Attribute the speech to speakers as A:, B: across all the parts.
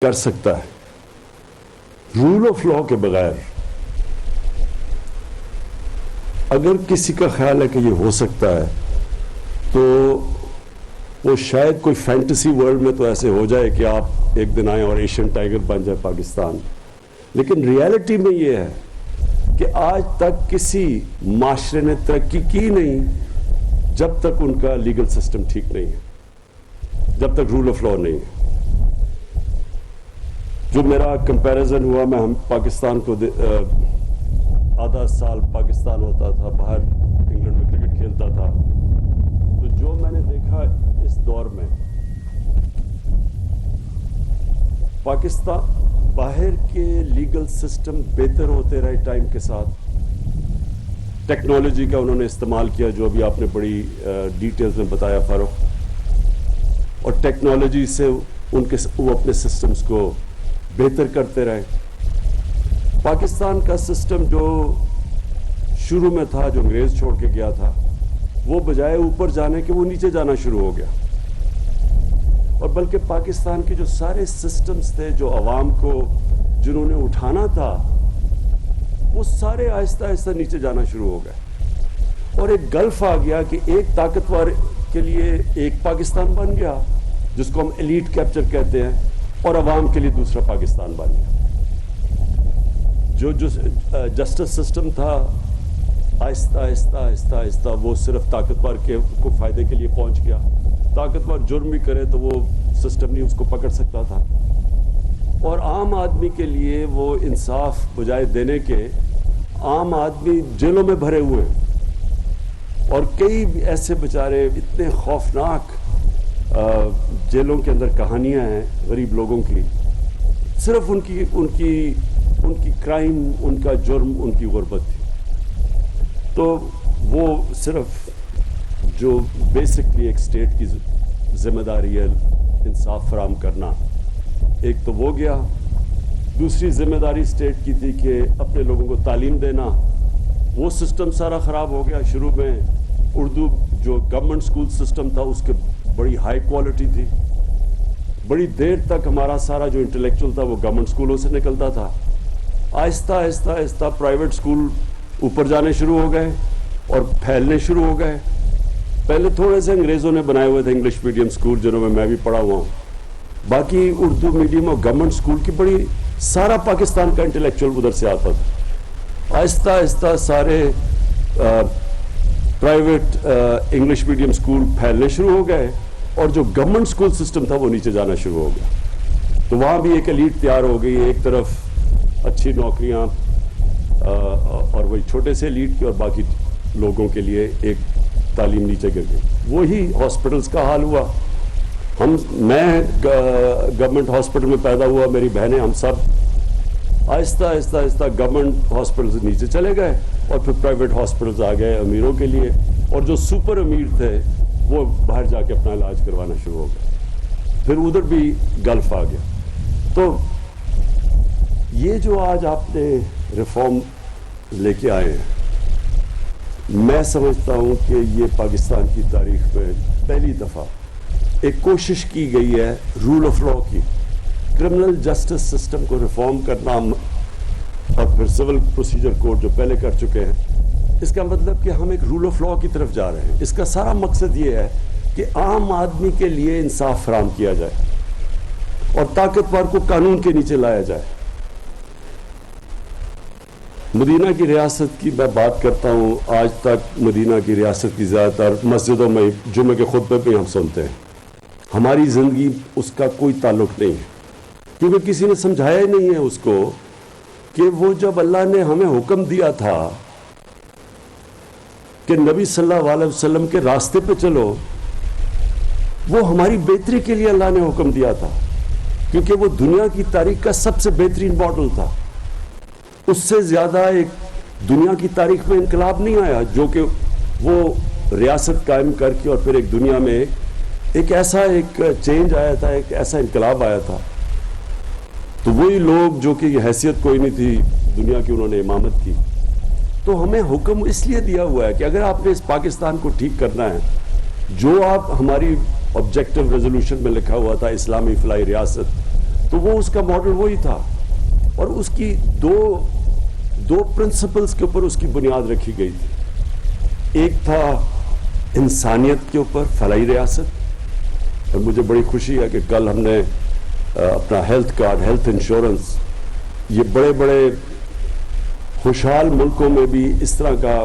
A: کر سکتا ہے رول آف لا کے بغیر. اگر کسی کا خیال ہے کہ یہ ہو سکتا ہے تو وہ شاید کوئی فینٹیسی ورلڈ میں تو ایسے ہو جائے کہ آپ ایک دن آئیں اور ایشین ٹائگر بن جائے پاکستان. لیکن ریالٹی میں یہ ہے کہ آج تک کسی معاشرے نے ترقی کی نہیں جب تک ان کا لیگل سسٹم ٹھیک نہیں ہے, جب تک رول آف لا نہیں ہے. جو میرا کمپیریزن ہوا, میں ہم پاکستان کو آدھا سال پاکستان ہوتا تھا, باہر انگلینڈ میں کرکٹ کھیلتا تھا, تو جو میں نے دیکھا اس دور میں پاکستان باہر کے لیگل سسٹم بہتر ہوتے رہے ٹائم کے ساتھ. ٹیکنالوجی کا انہوں نے استعمال کیا جو ابھی آپ نے بڑی ڈیٹیلز میں بتایا فاروق, اور ٹیکنالوجی سے وہ اپنے سسٹمز کو بہتر کرتے رہے. پاکستان کا سسٹم جو شروع میں تھا, جو انگریز چھوڑ کے گیا تھا, وہ بجائے اوپر جانے کے وہ نیچے جانا شروع ہو گیا. اور بلکہ پاکستان کے جو سارے سسٹمز تھے جو عوام کو جنہوں نے اٹھانا تھا, وہ سارے آہستہ آہستہ نیچے جانا شروع ہو گئے. اور ایک گلف آ گیا کہ ایک طاقتور کے لیے ایک پاکستان بن گیا جس کو ہم ایلیٹ کیپچر کہتے ہیں, اور عوام کے لیے دوسرا پاکستان بن گیا. جو جسٹس سسٹم تھا آہستہ آہستہ آہستہ آہستہ وہ صرف طاقتور کو فائدے کے لیے پہنچ گیا. طاقتور جرم بھی کرے تو وہ سسٹم نہیں اس کو پکڑ سکتا تھا, اور عام آدمی کے لیے وہ انصاف بجائے دینے کے عام آدمی جیلوں میں بھرے ہوئے ہیں. اور کئی ایسے بیچارے اتنے خوفناک جیلوں کے اندر کہانیاں ہیں غریب لوگوں کی, صرف ان کی کرائم, ان کا جرم, ان کی غربت تھی. تو وہ صرف جو بیسکلی ایک اسٹیٹ کی ذمہ داری ہے انصاف فراہم کرنا, ایک تو وہ گیا. دوسری ذمہ داری اسٹیٹ کی تھی کہ اپنے لوگوں کو تعلیم دینا, وہ سسٹم سارا خراب ہو گیا. شروع میں اردو جو گورنمنٹ اسکول سسٹم تھا اس کے بڑی ہائی کوالٹی تھی, بڑی دیر تک ہمارا سارا جو انٹلیکچوئل تھا وہ گورنمنٹ اسکولوں سے نکلتا تھا. آہستہ آہستہ آہستہ پرائیویٹ اسکول اوپر جانے شروع ہو گئے اور پھیلنے شروع ہو گئے. پہلے تھوڑے سے انگریزوں نے بنائے ہوئے تھے انگلش میڈیم اسکول جنہوں میں بھی پڑھا ہوا ہوں, باقی اردو میڈیم اور گورنمنٹ اسکول کی بڑی سارا پاکستان کا انٹلیکچوئل ادھر سے آتا تھا. آہستہ آہستہ سارے پرائیویٹ انگلش میڈیم اسکول پھیلنے شروع ہو گئے, اور جو گورنمنٹ اسکول سسٹم تھا وہ نیچے جانا شروع ہو گیا. تو وہاں بھی ایک ایلیٹ تیار ہو گئی, ایک طرف اچھی نوکریاں اور وہی چھوٹے سے ایلیٹ کی, اور باقی لوگوں کے لیے ایک تعلیم نیچے گر گئی. وہی ہاسپٹلس کا حال ہوا. میں گورنمنٹ ہاسپٹل میں پیدا ہوا, میری بہنیں, ہم سب آہستہ آہستہ آہستہ گورنمنٹ ہاسپٹل سے نیچے چلے گئے, اور پھر پرائیویٹ ہاسپٹلز آ گئے امیروں کے لیے, اور جو سپر امیر تھے وہ باہر جا کے اپنا علاج کروانا شروع ہو گئے. پھر ادھر بھی گلف آ گیا. تو یہ جو آج آپ نے ریفارم لے کے آئے ہیں, میں سمجھتا ہوں کہ یہ پاکستان کی تاریخ میں پہلی دفعہ ایک کوشش کی گئی ہے رول آف لا کی. کرمنل جسٹس سسٹم کو ریفارم کرنا, اور پھر سول پروسیجر کوڈ جو پہلے کر چکے ہیں, اس کا مطلب کہ ہم ایک رول آف لا کی طرف جا رہے ہیں. اس کا سارا مقصد یہ ہے کہ عام آدمی کے لیے انصاف فراہم کیا جائے اور طاقتور کو قانون کے نیچے لایا جائے. مدینہ کی ریاست کی میں بات کرتا ہوں, آج تک مدینہ کی ریاست کی زیادہ تر مسجدوں میں جمعے کے خطبے پہ ہم سنتے ہیں. ہماری زندگی اس کا کوئی تعلق نہیں ہے, کیونکہ کسی نے سمجھایا ہی نہیں ہے اس کو کہ وہ جب اللہ نے ہمیں حکم دیا تھا کہ نبی صلی اللہ علیہ وسلم کے راستے پہ چلو, وہ ہماری بہتری کے لیے اللہ نے حکم دیا تھا, کیونکہ وہ دنیا کی تاریخ کا سب سے بہترین ماڈل تھا. اس سے زیادہ ایک دنیا کی تاریخ میں انقلاب نہیں آیا جو کہ وہ ریاست قائم کر کے, اور پھر ایک دنیا میں ایک ایسا ایک چینج آیا تھا, ایک ایسا انقلاب آیا تھا. تو وہی لوگ جو کہ یہ حیثیت کوئی نہیں تھی دنیا کی, انہوں نے امامت کی. تو ہمیں حکم اس لیے دیا ہوا ہے کہ اگر آپ نے اس پاکستان کو ٹھیک کرنا ہے, جو آپ ہماری آبجیکٹو ریزولوشن میں لکھا ہوا تھا اسلامی فلاحی ریاست, تو وہ اس کا ماڈل وہی تھا، اور اس کی دو پرنسپلز کے اوپر اس کی بنیاد رکھی گئی تھی. ایک تھا انسانیت کے اوپر فلاحی ریاست، اور مجھے بڑی خوشی ہے کہ کل ہم نے اپنا ہیلتھ کارڈ، ہیلتھ انشورنس، یہ بڑے بڑے خوشحال ملکوں میں بھی اس طرح کا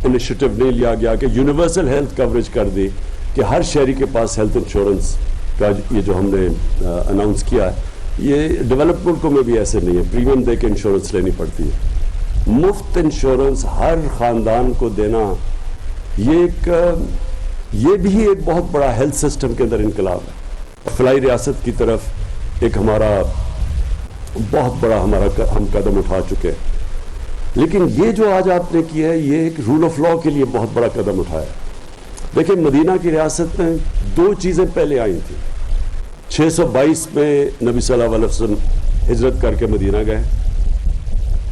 A: انیشیٹو نہیں لیا گیا کہ یونیورسل ہیلتھ کوریج کر دی کہ ہر شہری کے پاس ہیلتھ انشورنس کا یہ جو ہم نے اناؤنس کیا ہے. یہ ڈیولپ ملکوں میں بھی ایسے نہیں ہے، پریمیم دے کے انشورنس لینی پڑتی ہے. مفت انشورنس ہر خاندان کو دینا، یہ بھی ایک بہت بڑا ہیلتھ سسٹم کے اندر انقلاب ہے. فلاحی ریاست کی طرف ایک ہمارا بہت بڑا ہم قدم اٹھا چکے ہیں. لیکن یہ جو آج آپ نے کیا ہے، یہ ایک رول آف لا کے لیے بہت بڑا قدم اٹھایا. دیکھیں مدینہ کی ریاست میں 2 چیزیں پہلے آئی تھیں. 622 میں نبی صلی اللہ علیہ وسلم ہجرت کر کے مدینہ گئے،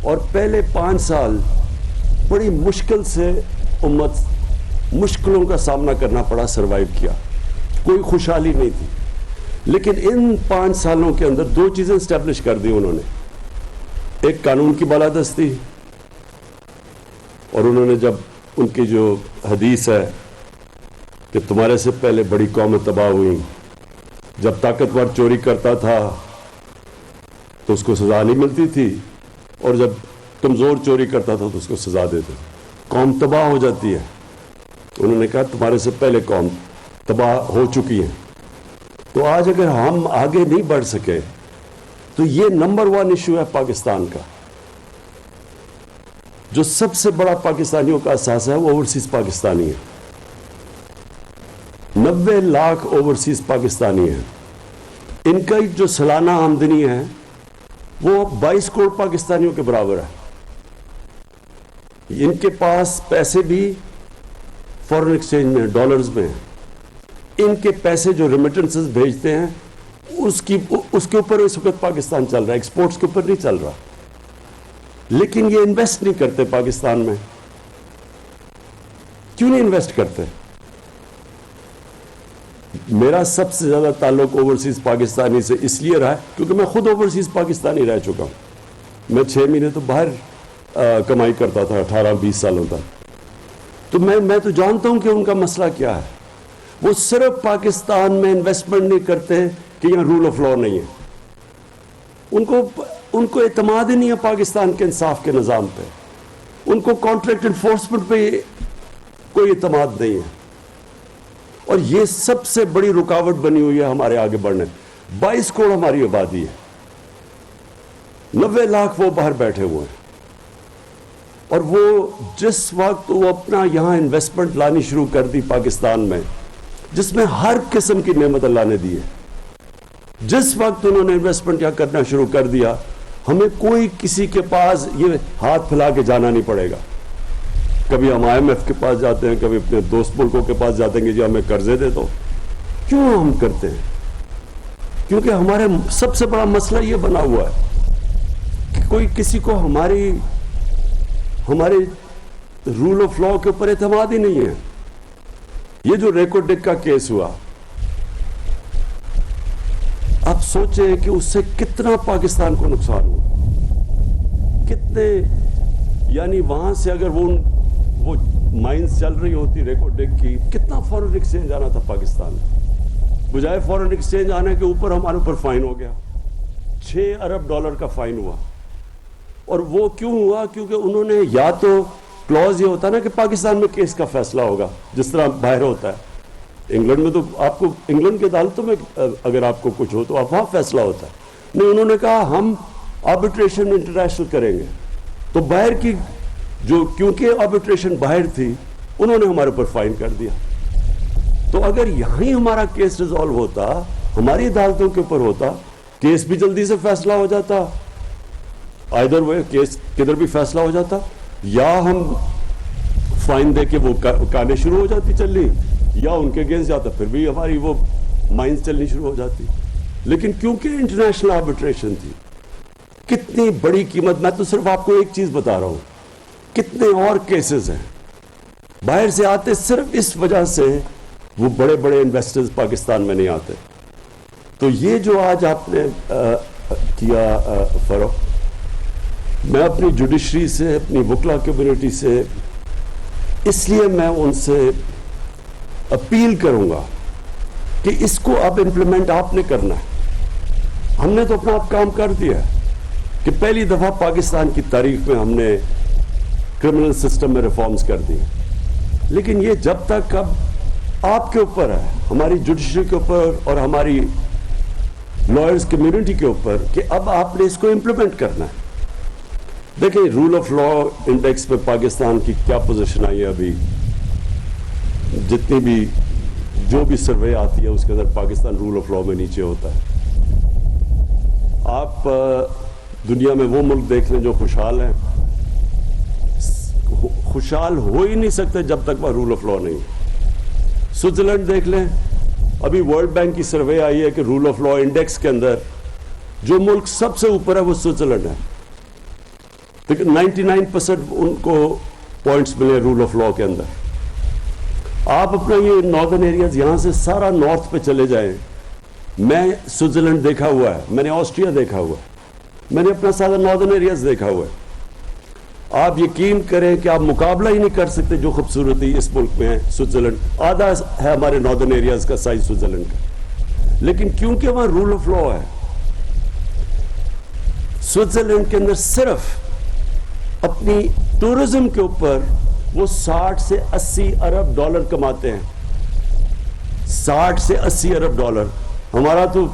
A: اور پہلے 5 سال بڑی مشکل سے امت مشکلوں کا سامنا کرنا پڑا، سروائیو کیا، کوئی خوشحالی نہیں تھی. لیکن ان 5 سالوں کے اندر 2 چیزیں اسٹیبلش کر دی انہوں نے. ایک قانون کی بالادستی، اور انہوں نے جب ان کی جو حدیث ہے کہ تمہارے سے پہلے بڑی قومیں تباہ ہوئیں، جب طاقتور چوری کرتا تھا تو اس کو سزا نہیں ملتی تھی، اور جب کمزور چوری کرتا تھا تو اس کو سزا دیتے، قوم تباہ ہو جاتی ہے. انہوں نے کہا تمہارے سے پہلے قوم تباہ ہو چکی ہے. تو آج اگر ہم آگے نہیں بڑھ سکے تو یہ نمبر 1 ایشو ہے پاکستان کا. جو سب سے بڑا پاکستانیوں کا اثاثہ ہے وہ اوورسیز پاکستانی ہے. 90 لاکھ اوورسیز پاکستانی ہیں. ان کا جو سالانہ آمدنی ہے وہ 22 کروڑ پاکستانیوں کے برابر ہے. ان کے پاس پیسے بھی فورن ایکسچینج میں ڈالرز میں ہیں. ان کے پیسے جو ریمیٹنسز بھیجتے ہیں اس کے اوپر اس وقت پاکستان چل رہا ہے، ایکسپورٹس کے اوپر نہیں چل رہا. لیکن یہ انویسٹ نہیں کرتے پاکستان میں. کیوں نہیں انویسٹ کرتے؟ میرا سب سے زیادہ تعلق اوورسیز پاکستانی سے اس لیے رہا ہے کیونکہ میں خود اوورسیز پاکستانی رہ چکا ہوں. میں 6 مہینے تو باہر کمائی کرتا تھا 18-20 سالوں تک. تو میں تو جانتا ہوں کہ ان کا مسئلہ کیا ہے. وہ صرف پاکستان میں انویسٹمنٹ نہیں کرتے کہ یہاں رول آف لا نہیں ہے. ان کو اعتماد ہی نہیں ہے پاکستان کے انصاف کے نظام پہ. ان کو کانٹریکٹ انفورسمنٹ پہ کوئی اعتماد نہیں ہے. اور یہ سب سے بڑی رکاوٹ بنی ہوئی ہے ہمارے آگے بڑھنے. 22 کروڑ ہماری آبادی ہے، 90 لاکھ وہ باہر بیٹھے ہوئے ہیں. اور وہ جس وقت وہ اپنا یہاں انویسٹمنٹ لانی شروع کر دی پاکستان میں، جس میں ہر قسم کی نعمت اللہ نے دی ہے، جس وقت انہوں نے انویسٹمنٹ یہاں کرنا شروع کر دیا، ہمیں کوئی کسی کے پاس یہ ہاتھ پھیلا کے جانا نہیں پڑے گا. کبھی ہم IMF کے پاس جاتے ہیں، کبھی اپنے دوست ملکوں کے پاس جاتے ہیں کہ جی ہمیں قرضے دے دو. کیوں ہم کرتے ہیں؟ کیونکہ ہمارے سب سے بڑا مسئلہ یہ بنا ہوا ہے کہ کوئی کسی کو ہمارے رول آف لا کے اوپر اعتماد ہی نہیں ہے. یہ جو ریکو ڈک کا کیس ہوا، آپ سوچیں کہ اس سے کتنا پاکستان کو نقصان ہوا. کتنے، یعنی وہاں سے اگر وہ مائنز چل رہی ہوتی ریکو ڈک کی، کتنا فورن ایکسچینج آنا تھا پاکستان میں. بجائے فورن ایکسچینج آنے کے اوپر ہمارے اوپر فائن ہو گیا. $6 ارب کا فائن ہوا. اور وہ کیوں ہوا؟ کیونکہ انہوں نے یا تو کلوز یہ ہوتا ہے نا کہ پاکستان میں کیس کا فیصلہ ہوگا جس طرح باہر ہوتا ہے. انگلینڈ میں تو آپ کو انگلینڈ کی عدالتوں میں اگر آپ کو کچھ ہو تو آپ وہاں فیصلہ ہوتا ہے. نہیں، انہوں نے کہا ہم آربیٹریشن انٹرنیشنل کریں گے. تو باہر کی جو، کیونکہ آربیٹریشن باہر تھی، انہوں نے ہمارے اوپر فائن کر دیا. تو اگر یہاں ہی ہمارا کیس ریزالو ہوتا، ہماری عدالتوں کے اوپر ہوتا، کیس بھی جلدی سے فیصلہ ہو جاتا. آئدر وہ کیس کدھر بھی فیصلہ ہو جاتا، یا ہم فائن دے کے وہ کانے شروع ہو جاتی چلنی، یا ان کے اگینسٹ جاتا، پھر بھی ہماری وہ مائنز چلنی شروع ہو جاتی. لیکن کیونکہ انٹرنیشنل آربیٹریشن تھی، کتنی بڑی قیمت. میں تو صرف آپ کو ایک چیز بتا رہا ہوں، کتنے اور کیسز ہیں باہر سے آتے. صرف اس وجہ سے وہ بڑے بڑے انویسٹرز پاکستان میں نہیں آتے. تو یہ جو آج آپ نے کیا فروغ. میں اپنی جوڈیشری سے, اپنی وکلا کمیونٹی سے, اس لیے میں ان سے اپیل کروں گا کہ اس کو اب امپلیمنٹ آپ نے کرنا ہے. ہم نے تو اپنا آپ کام کر دیا ہے کہ پہلی دفعہ پاکستان کی تاریخ میں ہم نے کرمنل سسٹم میں ریفارمز کر دی, لیکن یہ جب تک اب آپ کے اوپر ہے, ہماری جوڈیشری کے اوپر اور ہماری لائرز کمیونٹی کے اوپر, کہ اب آپ نے اس کو امپلیمنٹ کرنا ہے. دیکھیں رول آف لا انڈیکس میں پاکستان کی کیا پوزیشن آئی ہے ابھی. جتنی بھی جو بھی سروے آتی ہے اس کے اندر پاکستان رول آف لا میں نیچے ہوتا ہے. آپ دنیا میں وہ ملک دیکھ لیں جو خوشحال ہیں, خوشحال ہو ہی نہیں سکتے جب تک وہ رول آف لا نہیں. سوئٹزرلینڈ دیکھ لیں, ابھی ورلڈ بینک کی سروے آئی ہے کہ رول آف لا انڈیکس کے اندر جو ملک سب سے اوپر ہے وہ سوئٹزرلینڈ ہے. 99% ان کو پوائنٹس ملے رول آف لا کے اندر. آپ اپنا یہ ناردرن ایریاز, یہاں سے سارا نارتھ پہ چلے جائیں. میں سوئٹزرلینڈ دیکھا ہوا ہے, میں نے آسٹریا دیکھا ہوا ہے, میں نے اپنا سارا ناردرن ایریاز دیکھا ہوا ہے. آپ یقین کریں کہ آپ مقابلہ ہی نہیں کر سکتے جو خوبصورتی اس ملک میں ہے. سوئٹزرلینڈ آدھا ہے ہمارے ناردرن ایریاز کا سائز سوئٹزرلینڈ کا, لیکن کیونکہ وہاں رول آف لا ہے. سوئٹزرلینڈ کے اندر صرف اپنی ٹورزم کے اوپر وہ 60 سے 80 ارب ڈالر کماتے ہیں. 60 سے 80 ارب ڈالر. ہمارا تو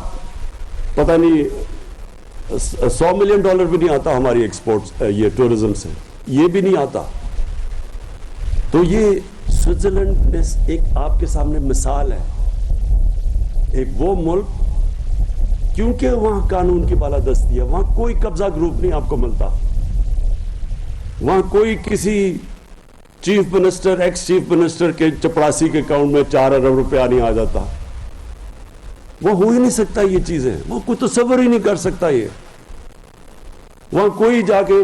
A: پتہ نہیں 100 ملین ڈالر بھی نہیں آتا ہماری ایکسپورٹ یہ ٹورزم سے, یہ بھی نہیں آتا. تو یہ سوئٹزرلینڈ میں ایک آپ کے سامنے مثال ہے, ایک وہ ملک کیونکہ وہاں قانون کی بالادستی ہے, وہاں کوئی قبضہ گروپ نہیں آپ کو ملتا, وہاں کوئی کسی chief minister x chief minister کے چپڑاسی کے اکاؤنٹ میں 4 ارب روپیہ نہیں آ جاتا. وہ ہو ہی نہیں سکتا یہ چیزیں, وہ کوئی تصور ہی نہیں کر سکتا. یہ وہاں کوئی جا کے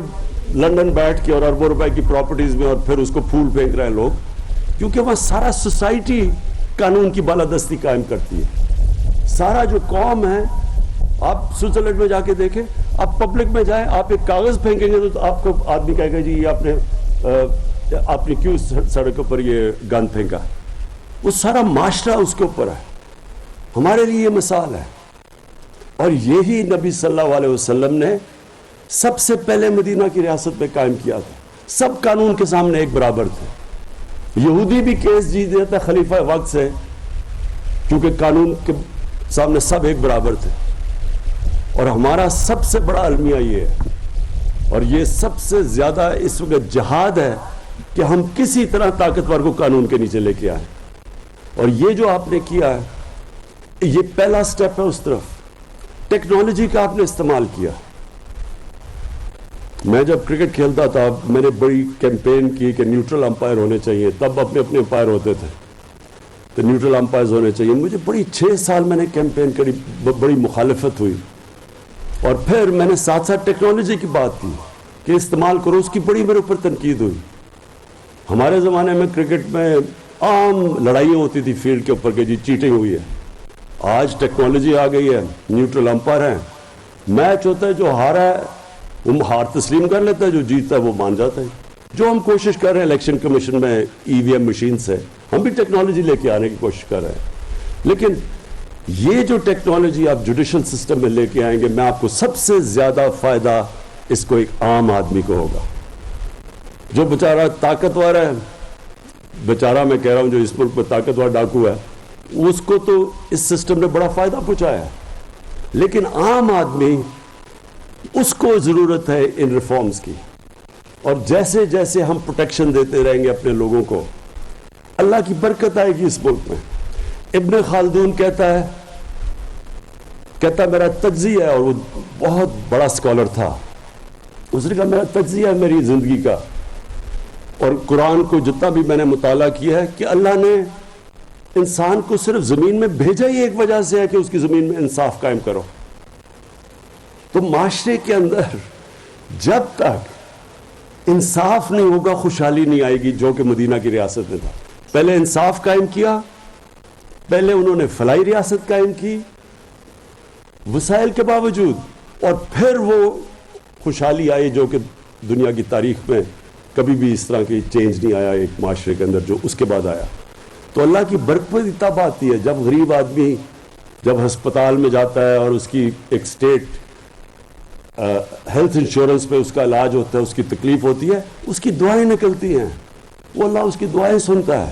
A: لندن بیٹھ کے اور اربوں روپے کی پراپرٹیز میں اور پھر اس کو پھول پھینک رہے ہیں لوگ, کیونکہ وہاں سارا سوسائٹی قانون کی بالادستی قائم کرتی ہے. سارا جو قوم ہے, آپ سوئٹزرلینڈ میں جا کے دیکھیں, آپ پبلک میں جائیں, آپ ایک کاغذ پھینکیں گے تو آپ کو آدمی کہے گا جی یہ آپ نے کیوں سڑک پر یہ گند پھینکا. وہ سارا معاشرہ اس کے اوپر ہے. ہمارے لیے یہ مثال ہے. اور یہی نبی صلی اللہ علیہ وسلم نے سب سے پہلے مدینہ کی ریاست میں قائم کیا تھا. سب قانون کے سامنے ایک برابر تھے. یہودی بھی کیس جیت دیتا خلیفہ وقت سے, کیونکہ قانون کے سامنے سب ایک برابر تھے. اور ہمارا سب سے بڑا المیہ یہ ہے, اور یہ سب سے زیادہ اس وقت جہاد ہے کہ ہم کسی طرح طاقتور کو قانون کے نیچے لے کے آئیں. اور یہ جو آپ نے کیا ہے, یہ پہلا سٹیپ ہے اس طرف. ٹیکنالوجی کا آپ نے استعمال کیا. میں جب کرکٹ کھیلتا تھا میں نے بڑی کیمپین کی کہ نیوٹرل امپائر ہونے چاہیے. تب اپنے امپائر ہوتے تھے تو نیوٹرل امپائرز ہونے چاہیے. مجھے بڑی 6 سال میں نے کیمپین کری, بڑی مخالفت ہوئی. اور پھر میں نے ساتھ ساتھ ٹیکنالوجی کی بات کی کہ استعمال کرو, اس کی بڑی میرے اوپر تنقید ہوئی. ہمارے زمانے میں کرکٹ میں عام لڑائیاں ہوتی تھی فیلڈ کے اوپر کہ جی چیٹنگ ہوئی ہے. آج ٹیکنالوجی آ گئی ہے, نیوٹرل امپائر ہیں, میچ ہوتا ہے, جو ہارا ہے وہ ہار تسلیم کر لیتا ہے, جو جیتتا ہے وہ مان جاتا ہے. جو ہم کوشش کر رہے ہیں الیکشن کمیشن میں EVM مشین سے, ہم بھی ٹیکنالوجی لے کے آنے کی کوشش کر رہے ہیں. لیکن یہ جو ٹیکنالوجی آپ جوڈیشل سسٹم میں لے کے آئیں گے, میں آپ کو سب سے زیادہ فائدہ اس کو ایک عام آدمی کو ہوگا. جو بیچارہ طاقتور ہے, بیچارہ میں کہہ رہا ہوں جو اس ملک میں طاقتور ڈاکو ہے, اس کو تو اس سسٹم نے بڑا فائدہ پہنچایا ہے. لیکن عام آدمی, اس کو ضرورت ہے ان ریفارمز کی. اور جیسے جیسے ہم پروٹیکشن دیتے رہیں گے اپنے لوگوں کو, اللہ کی برکت آئے گی اس ملک میں. ابن خلدون کہتا ہے میرا تجزیہ ہے, اور وہ بہت بڑا اسکالر تھا. اس نے کہا میرا تجزیہ ہے میری زندگی کا, اور قرآن کو جتنا بھی میں نے مطالعہ کیا ہے کہ اللہ نے انسان کو صرف زمین میں بھیجا ہی ایک وجہ سے ہے کہ اس کی زمین میں انصاف قائم کرو. تو معاشرے کے اندر جب تک انصاف نہیں ہوگا خوشحالی نہیں آئے گی, جو کہ مدینہ کی ریاست میں تھا. پہلے انصاف قائم کیا, پہلے انہوں نے فلاحی ریاست قائم کی, وسائل کے باوجود اور پھر وہ خوشحالی آئی جو کہ دنیا کی تاریخ میں کبھی بھی اس طرح کی چینج نہیں آیا ایک معاشرے کے اندر جو اس کے بعد آیا. تو اللہ کی برکت تب آتی ہے جب غریب آدمی جب ہسپتال میں جاتا ہے اور اس کی ایک اسٹیٹ ہیلتھ انشورنس پہ اس کا علاج ہوتا ہے, اس کی تکلیف ہوتی ہے, اس کی دعائیں نکلتی ہیں, وہ اللہ اس کی دعائیں سنتا ہے.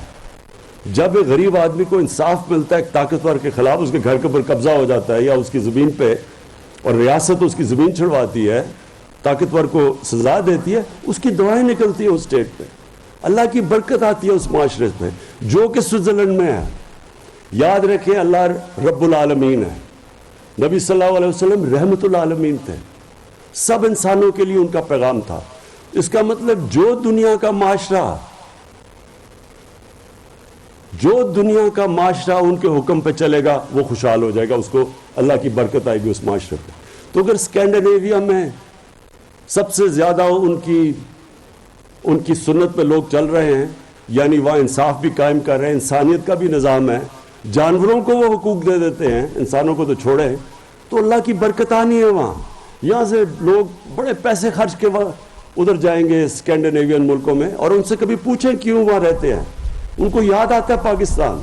A: جب ایک غریب آدمی کو انصاف ملتا ہے ایک طاقتور کے خلاف, اس کے گھر کے اوپر قبضہ ہو جاتا ہے یا اس کی زمین پہ, اور ریاست اس کی زمین چھڑواتی ہے, طاقتور کو سزا دیتی ہے, اس کی دعائیں نکلتی ہیں اس اسٹیٹ پہ, اللہ کی برکت آتی ہے اس معاشرے پہ, جو کہ سوئٹزرلینڈ میں ہے. یاد رکھیں اللہ رب العالمین ہے, نبی صلی اللہ علیہ وسلم رحمت العالمین تھے, سب انسانوں کے لیے ان کا پیغام تھا. اس کا مطلب جو دنیا کا معاشرہ ان کے حکم پہ چلے گا وہ خوشحال ہو جائے گا, اس کو اللہ کی برکت آئے گی اس معاشرے پہ. تو اگر اسکینڈینیویا میں سب سے زیادہ ان کی سنت پہ لوگ چل رہے ہیں, یعنی وہاں انصاف بھی قائم کر رہے ہیں, انسانیت کا بھی نظام ہے, جانوروں کو وہ حقوق دے دیتے ہیں, انسانوں کو تو چھوڑے, تو اللہ کی برکت آنی ہے وہاں. یہاں سے لوگ بڑے پیسے خرچ کے ادھر جائیں گے اسکینڈینیوین ملکوں میں, اور ان سے کبھی پوچھیں کیوں وہاں رہتے ہیں, ان کو یاد آتا ہے پاکستان,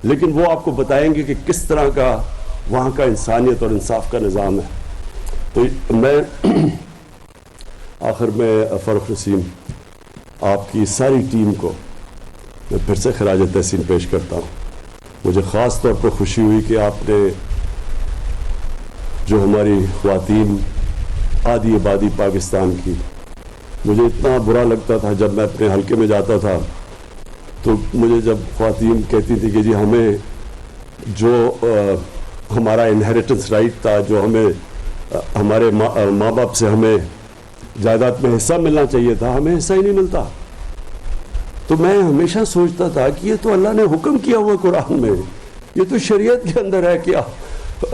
A: لیکن وہ آپ کو بتائیں گے کہ کس طرح کا وہاں کا انسانیت اور انصاف کا نظام ہے. تو میں آخر میں فاروق نسیم آپ کی ساری ٹیم کو میں پھر سے خراج تحسین پیش کرتا ہوں. مجھے خاص طور پر خوشی ہوئی کہ آپ نے جو ہماری خواتین آدھی آبادی پاکستان کی, مجھے اتنا برا لگتا تھا جب میں اپنے حلقے میں جاتا تھا تو مجھے جب خواتین کہتی تھی کہ جی ہمیں جو ہمارا انہیریٹنس رائٹ تھا, جو ہمیں ہمارے ماں باپ سے ہمیں جائیداد میں حصہ ملنا چاہیے تھا, ہمیں حصہ ہی نہیں ملتا. تو میں ہمیشہ سوچتا تھا کہ یہ تو اللہ نے حکم کیا ہوا قرآن میں, یہ تو شریعت کے اندر ہے کہ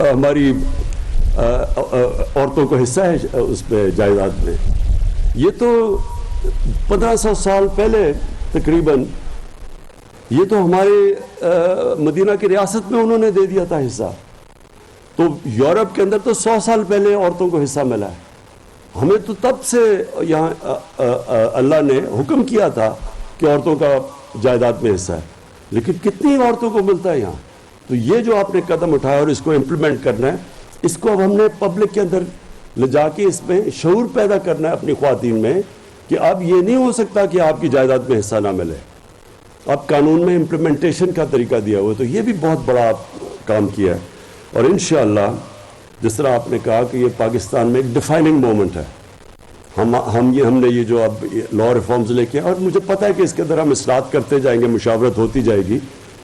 A: ہماری عورتوں کو حصہ ہے اس پہ جائیداد میں. یہ تو 1500 سال پہلے تقریباً یہ تو ہمارے مدینہ کی ریاست میں انہوں نے دے دیا تھا حصہ. تو یورپ کے اندر تو 100 سال پہلے عورتوں کو حصہ ملا ہے. ہمیں تو تب سے یہاں اللہ نے حکم کیا تھا کہ عورتوں کا جائیداد میں حصہ ہے, لیکن کتنی عورتوں کو ملتا ہے یہاں. تو یہ جو آپ نے قدم اٹھایا اور اس کو امپلیمنٹ کرنا ہے, اس کو اب ہم نے پبلک کے اندر لے جا کے اس میں شعور پیدا کرنا ہے اپنی خواتین میں کہ اب یہ نہیں ہو سکتا کہ آپ کی جائیداد میں حصہ نہ ملے. اب قانون میں امپلیمنٹیشن کا طریقہ دیا ہوا ہے, تو یہ بھی بہت بڑا کام کیا ہے. اور انشاءاللہ جس طرح آپ نے کہا کہ یہ پاکستان میں ایک ڈیفائننگ مومنٹ ہے, ہم نے یہ جو اب لا ریفارمز لے کے, اور مجھے پتہ ہے کہ اس کے اندر ہم اصلاحات کرتے جائیں گے, مشاورت ہوتی جائے گی,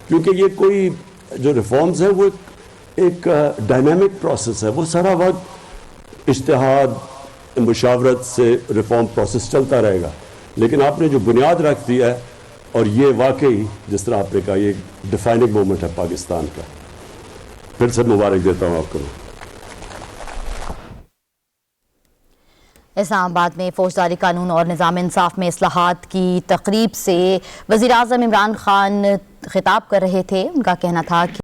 A: کیونکہ یہ کوئی جو ریفارمز ہیں وہ ایک ڈائنامک پروسیس ہے, وہ سارا وقت اجتہاد مشاورت سے ریفارم پروسیس چلتا رہے گا. لیکن آپ نے جو بنیاد رکھ دی ہے, اور یہ واقعی جس طرح آپ نے کہا یہ ڈیفائننگ مومنٹ ہے پاکستان کا. پھر سے مبارک دیتا ہوں آپ کو.
B: اسلام آباد میں فوجداری قانون اور نظام انصاف میں اصلاحات کی تقریب سے وزیر اعظم عمران خان خطاب کر رہے تھے. ان کا کہنا تھا کہ